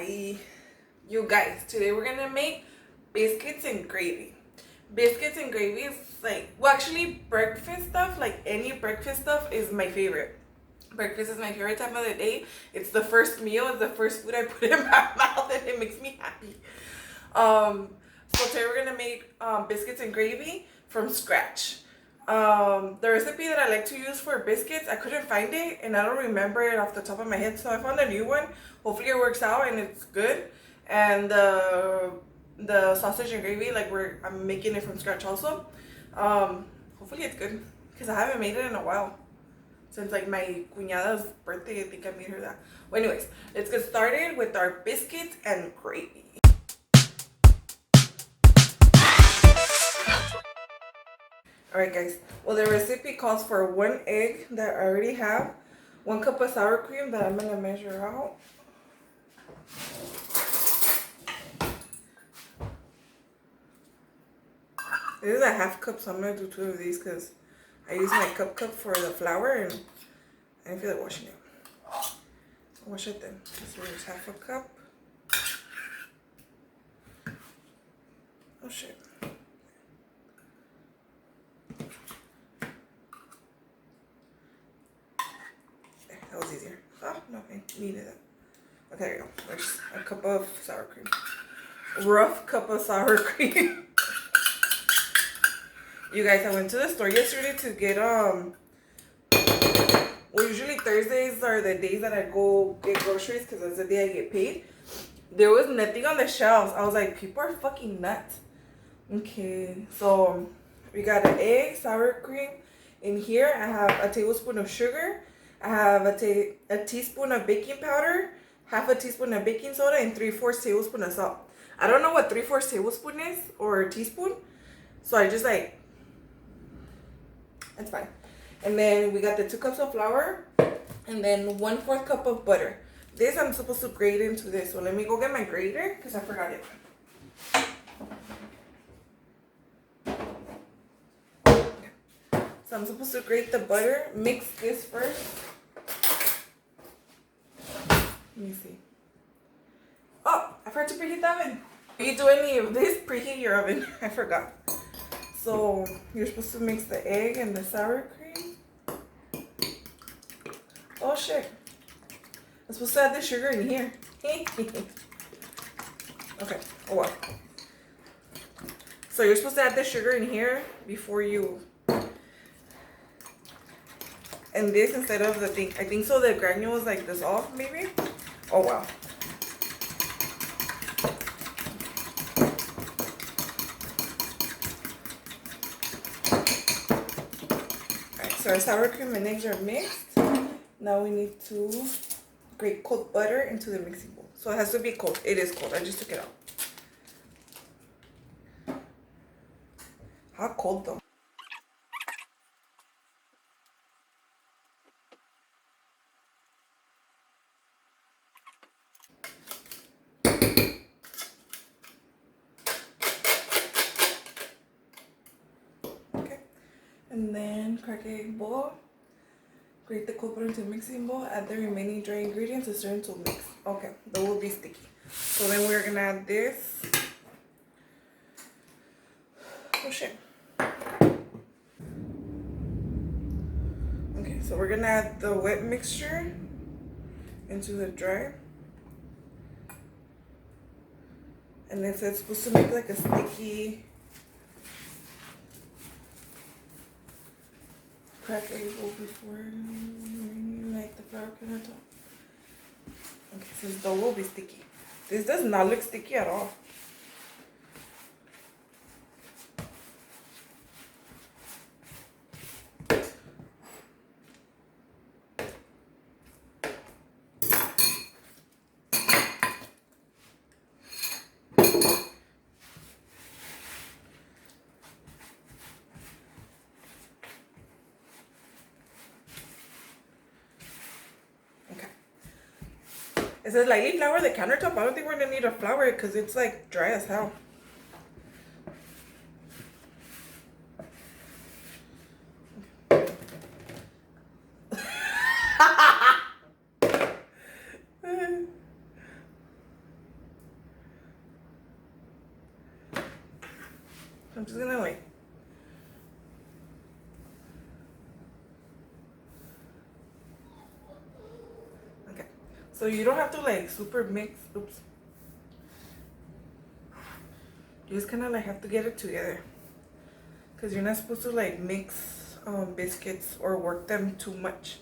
Hi, you guys. Today we're gonna make biscuits and gravy. Biscuits and gravy is like, well, actually, breakfast stuff, like any breakfast stuff, is my favorite. Breakfast is my favorite time of the day. It's the first meal, it's the first food I put in my mouth, and it makes me happy. So today we're gonna make biscuits and gravy from scratch. The recipe that I like to use for biscuits, I couldn't find it and I don't remember it off the top of my head, so I found a new one. Hopefully it works out and it's good. And the sausage and gravy, like I'm making it from scratch also. Hopefully it's good because I haven't made it in a while. Since like my cuñada's birthday, I think I made her that. Well, anyways, let's get started with our biscuits and gravy. Alright guys, well the recipe calls for 1 egg that I already have, 1 cup of sour cream that I'm going to measure out. This is a half cup, so I'm going to do 2 of these because I use my cup for the flour and I didn't feel like washing it. I'll wash it then. So here's half a cup. Oh shit. That was easier. Oh, no, I needed it. Okay, there you go. There's a cup of sour cream. Rough cup of sour cream. You guys, I went to the store yesterday to get, well, usually Thursdays are the days that I go get groceries because that's the day I get paid. There was nothing on the shelves. I was like, people are fucking nuts. Okay, so we got an egg, sour cream. In here, I have a tablespoon of sugar. I have a teaspoon of baking powder, half a teaspoon of baking soda, and 3/4 tablespoon of salt. I don't know what 3/4 tablespoon is or a teaspoon, so I just like, that's fine. And then we got the 2 cups of flour, and then 1/4 cup of butter. This I'm supposed to grate into this, so let me go get my grater because I forgot it. So I'm supposed to grate the butter. Mix this first. Let me see. Oh, I forgot to preheat the oven. If you do any of this, preheat your oven. I forgot. So you're supposed to mix the egg and the sour cream. Oh shit. I'm supposed to add the sugar in here. Okay. Oh well. So you're supposed to add the sugar in here before you. And this instead of the thing. I think so the granules like dissolve maybe. Oh wow. Alright, so our sour cream and eggs are mixed. Now we need to grate cold butter into the mixing bowl. So it has to be cold. It is cold. I just took it out. How cold though? And then crack egg bowl. Grate the cold butter into a mixing bowl. Add the remaining dry ingredients and stir until mixed. Okay, that will be sticky. So then we're gonna add this. Oh shit. Okay, so we're gonna add the wet mixture into the dry. And then so it's supposed to make like a sticky crack egg bowl before you like the flour countertop. Okay, so this dough will be sticky. This does not look sticky at all. It says lightly flour the countertop. I don't think we're gonna need a flour because it's like dry as hell. I'm just gonna like. Okay. So you don't have to like super mix. Oops. You just kind of like have to get it together. Because you're not supposed to like mix biscuits or work them too much.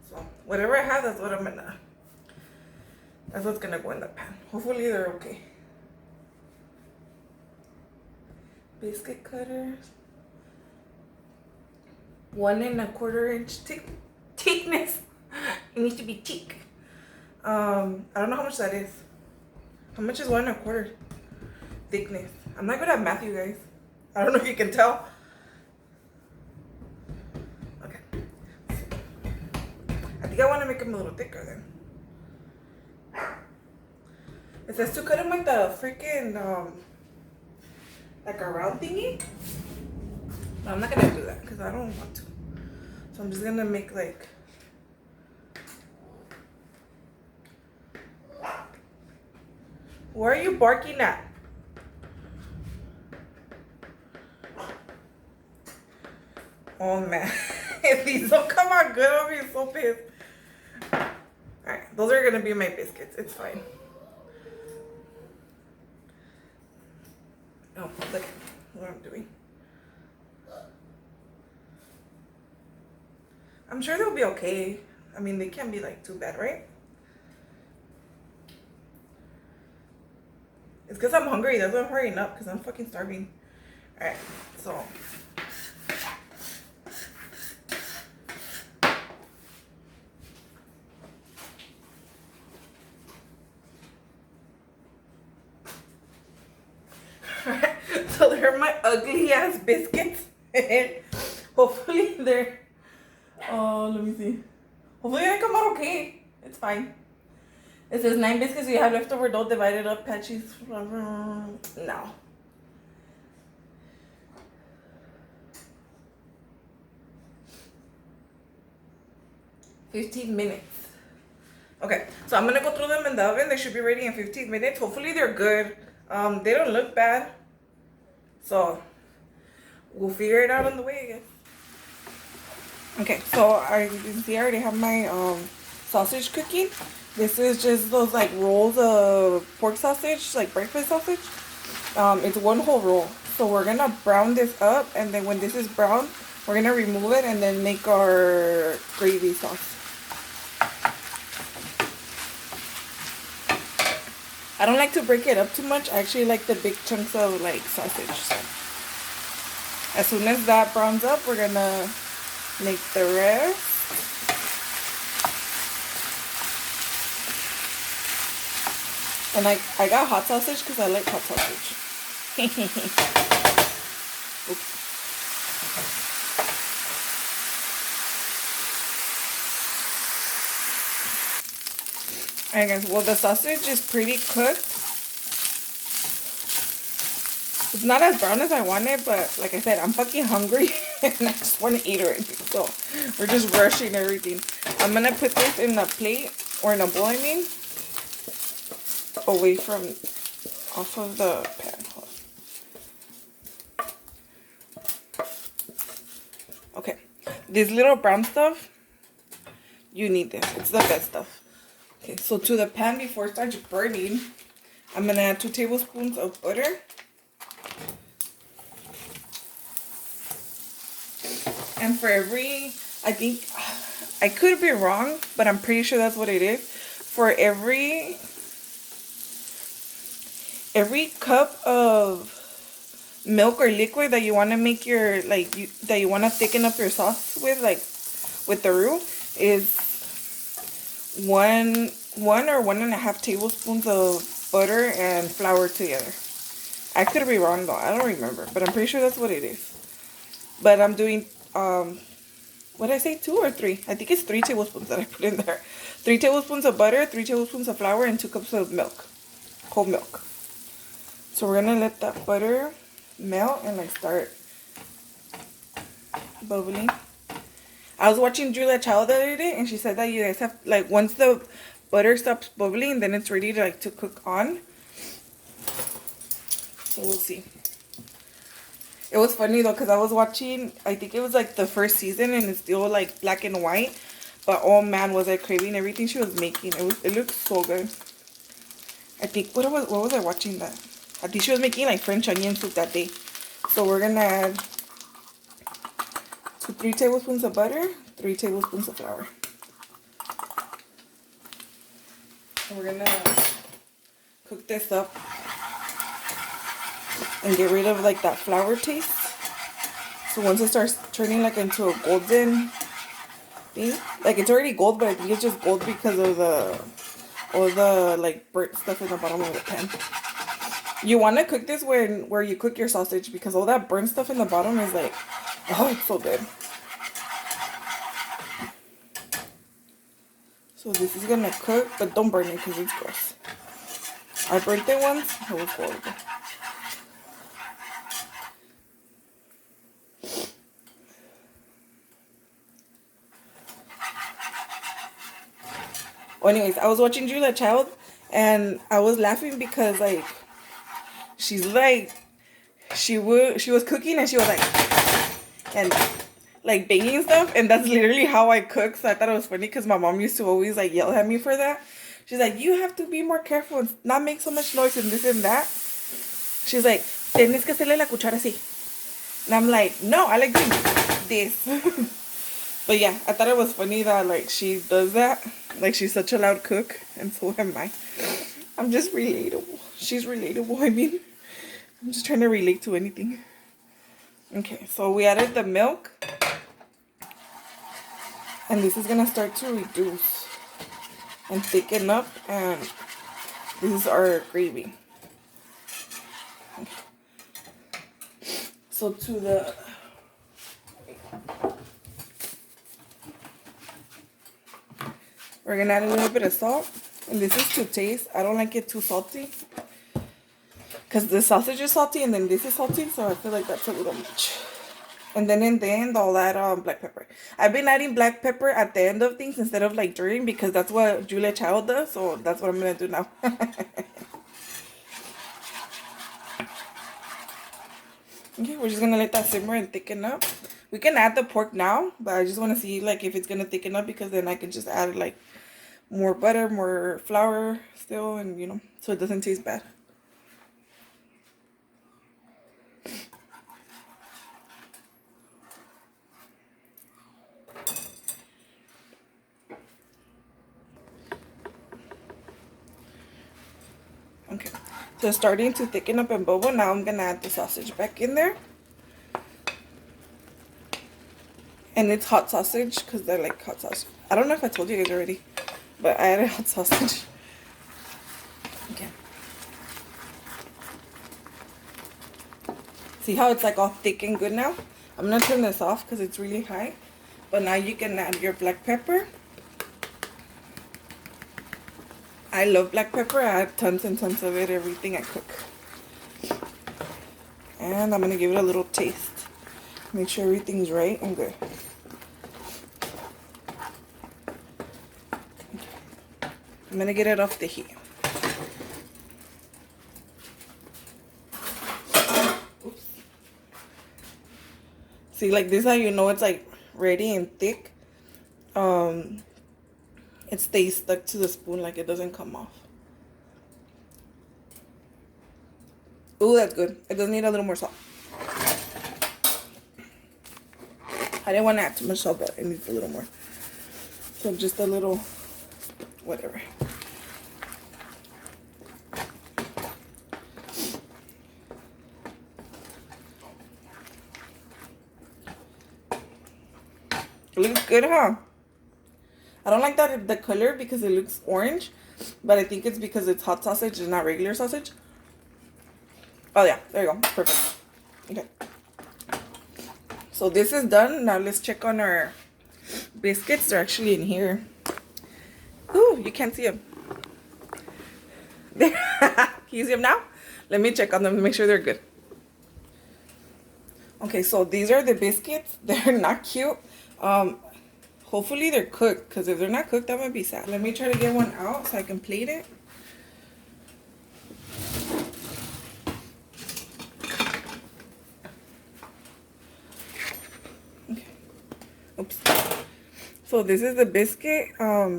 So whatever I have, that's what's gonna go in the pan. Hopefully they're okay. Biscuit cutters. 1 1/4 inch thickness. It needs to be thick. I don't know how much that is. How much is 1 1/4 thickness? I'm not good at math, you guys. I don't know if you can tell. Okay. I think I want to make them a little thicker then. It says to cut them with the freaking, like a round thingy. No, I'm not going to do that because I don't want to. So I'm just going to make like... Where are you barking at? Oh man, if these don't come out good, I'll be so pissed. Alright, those are gonna be my biscuits. It's fine. Oh, look at what I'm doing. I'm sure they'll be okay. I mean, they can't be like too bad, right? It's because I'm hungry. That's why I'm hurrying up, because I'm fucking starving. Alright, so. So they're my ugly ass biscuits. Hopefully they're. Oh, let me see. Hopefully they come out okay. It's fine. It says 9 biscuits you have leftover, don't divide it up, patches. No. $15 minutes. Okay, so I'm gonna go through them in the oven. They should be ready in 15 minutes. Hopefully they're good. They don't look bad. So we'll figure it out on the way, I guess. Okay, so I can see I already have my sausage cooking. This is just those like rolls of pork sausage, like breakfast sausage. It's one whole roll. So we're gonna brown this up, and then when this is brown, we're gonna remove it and then make our gravy sauce. I don't like to break it up too much. I actually like the big chunks of like sausage. So as soon as that browns up, we're gonna make the rest. And I got hot sausage because I like hot sausage. Oops. Alright guys, well the sausage is pretty cooked. It's not as brown as I wanted, but like I said, I'm fucking hungry and I just want to eat already. So we're just rushing everything. I'm gonna put this in a plate, or in a bowl I mean, away from, off of the pan. Okay, this little brown stuff, you need this. It's the best stuff. Okay, so to the pan, before it starts burning, I'm gonna add 2 tablespoons of butter. And for every, I think, I could be wrong, but I'm pretty sure that's what it is. For every cup of milk or liquid that you want to make your, that you want to thicken up your sauce with, like with the roux, is one or 1.5 tablespoons of butter and flour together. I could be wrong though, I don't remember, but I'm pretty sure that's what it is. But I'm doing, what did I say, 2 or 3? I think it's 3 tablespoons that I put in there. 3 tablespoons of butter, 3 tablespoons of flour, and 2 cups of milk, whole milk. So we're gonna let that butter melt and like start bubbling. I was watching Julia Child the other day, and she said that you guys have, like, once the butter stops bubbling, then it's ready to, like, to cook on. So we'll see. It was funny though, because I was watching, I think it was like the first season, and it's still like black and white. But oh man, was I craving everything she was making. It looked so good. I think, what was I watching that? I think she was making like French onion soup that day. So we're gonna add 3 tablespoons of butter, 3 tablespoons of flour. And we're gonna cook this up and get rid of like that flour taste. So once it starts turning like into a golden thing, like it's already gold, but I think it's just gold because of all the like burnt stuff in the bottom of the pan. You want to cook this where you cook your sausage, because all that burnt stuff in the bottom is like, oh, it's so good. So this is gonna cook, but don't burn it because it's gross. I burnt it once, it was horrible. Well, anyways, I was watching Julia Child, and I was laughing because like she's like she was cooking, and she was like and like banging stuff, and that's literally how I cook. So I thought it was funny because my mom used to always like yell at me for that. She's like, you have to be more careful and not make so much noise and this and that. She's like, tienes que hacerle la cuchara así. And I'm like, no, I like doing this. But yeah, I thought it was funny that like she does that. Like she's such a loud cook, and so am I. I'm just relatable. She's relatable. I mean, I'm just trying to relate to anything. Okay, so we added the milk. And this is gonna start to reduce and thicken up, and this is our gravy. Okay. So we're gonna add a little bit of salt, and this is to taste. I don't like it too salty, because the sausage is salty and then this is salty, so I feel like that's a little much. And then in the end, I'll add black pepper. I've been adding black pepper at the end of things instead of like during, because that's what Julia Child does. So that's what I'm gonna do now. Okay, we're just gonna let that simmer and thicken up. We can add the pork now, but I just want to see like if it's gonna thicken up, because then I can just add like more butter, more flour still, and you know, so it doesn't taste bad. Okay, so it's starting to thicken up and bubble. Now I'm gonna add the sausage back in there, and it's hot sausage because I like hot sausage. I don't know if I told you guys already, but I added hot sausage. Okay, see how it's like all thick and good now? I'm gonna turn this off because it's really high, but now you can add your black pepper. I love black pepper. I add tons and tons of it, everything I cook. And I'm going to give it a little taste. Make sure everything's right and good. I'm going to get it off the heat. Oops. See, like this is how you know it's like ready and thick. It stays stuck to the spoon, like it doesn't come off. Ooh, that's good. It does need a little more salt. I didn't want to add too much salt, but it needs a little more. So just a little, whatever. It looks good, huh? I don't like that the color because it looks orange, but I think it's because it's hot sausage and not regular sausage. Oh yeah, there you go. Perfect. Okay. So this is done. Now let's check on our biscuits. They're actually in here. Ooh, you can't see them. Can you see them now? Let me check on them to make sure they're good. Okay, so these are the biscuits. They're not cute. Hopefully they're cooked, because if they're not cooked, that might be sad. Let me try to get one out so I can plate it. So this is the biscuit. I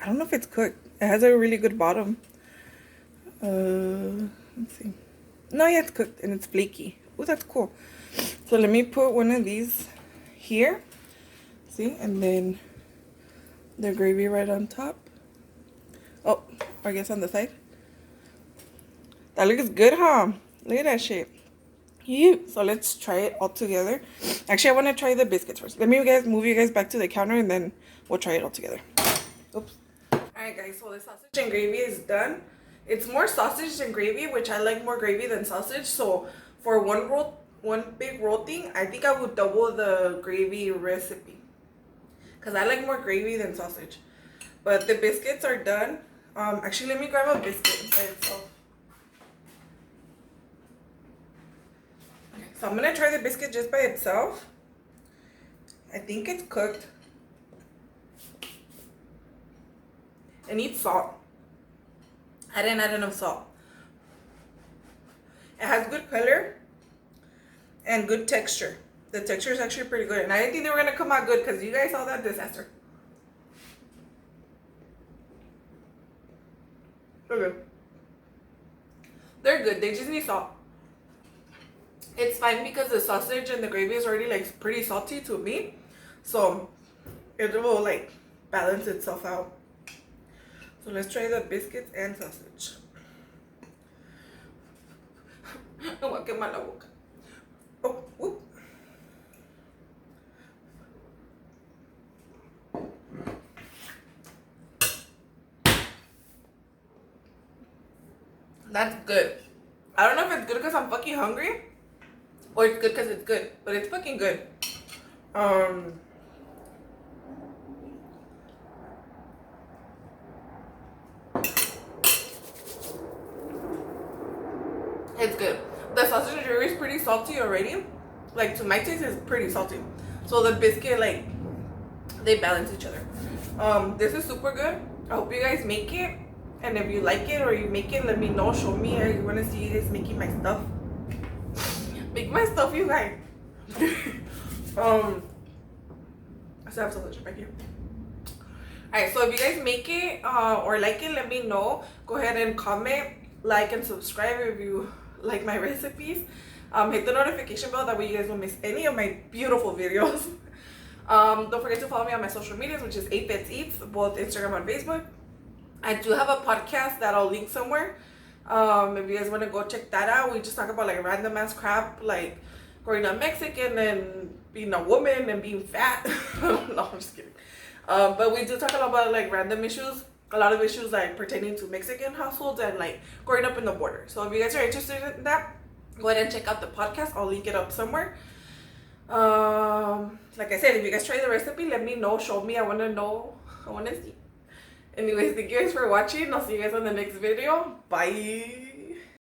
don't know if it's cooked. It has a really good bottom. Let's see. No, yeah, it's cooked and it's flaky. Oh, that's cool. So let me put one of these here. See, and then the gravy right on top. Oh, I guess on the side. That looks good, huh? Look at that shit. So let's try it all together. Actually, I want to try the biscuits first. Let me move you guys back to the counter and then we'll try it all together. Oops. Alright guys, so the sausage and gravy is done. It's more sausage than gravy, which I like more gravy than sausage. So for one big roll thing, I think I would double the gravy recipe. Because I like more gravy than sausage. But the biscuits are done. Actually, let me grab a biscuit by itself. So I'm gonna try the biscuit just by itself. I think it's cooked. It needs salt. I didn't add enough salt. It has good color and good texture. The texture is actually pretty good. And I didn't think they were gonna come out good because you guys saw that disaster. They're good. They're good. They just need salt. It's fine because the sausage and the gravy is already like pretty salty to me, so it will like balance itself out. So let's try the biscuits and sausage. No voy a quemar la boca. Oh, whoop. That's good. I don't know if it's good because I'm fucking hungry, or it's good because it's good, but it's fucking good. It's good. The sausage and gravy is pretty salty already. Like, to my taste, it's pretty salty. So the biscuit, like, they balance each other. This is super good. I hope you guys make it. And if you like it or you make it, let me know. Show me. I want to see you guys making my stuff. Make my stuff, you guys. I still have sausage back here. Alright, so if you guys make it or like it, let me know. Go ahead and comment, like, and subscribe if you like my recipes. Hit the notification bell, that way you guys won't miss any of my beautiful videos. Don't forget to follow me on my social medias, which is 8Bits Eats, both Instagram and Facebook. I do have a podcast that I'll link somewhere. If you guys want to go check that out, we just talk about like random ass crap, like growing up Mexican and being a woman and being fat. No, I'm just kidding. But we do talk about like random issues, a lot of issues like pertaining to Mexican households and like growing up in the border. So if you guys are interested in that, go ahead and check out the podcast. I'll link it up somewhere. Like I said, if you guys try the recipe, let me know. Show me. I want to know. I want to see. Anyways, thank you guys for watching. I'll see you guys on the next video. Bye.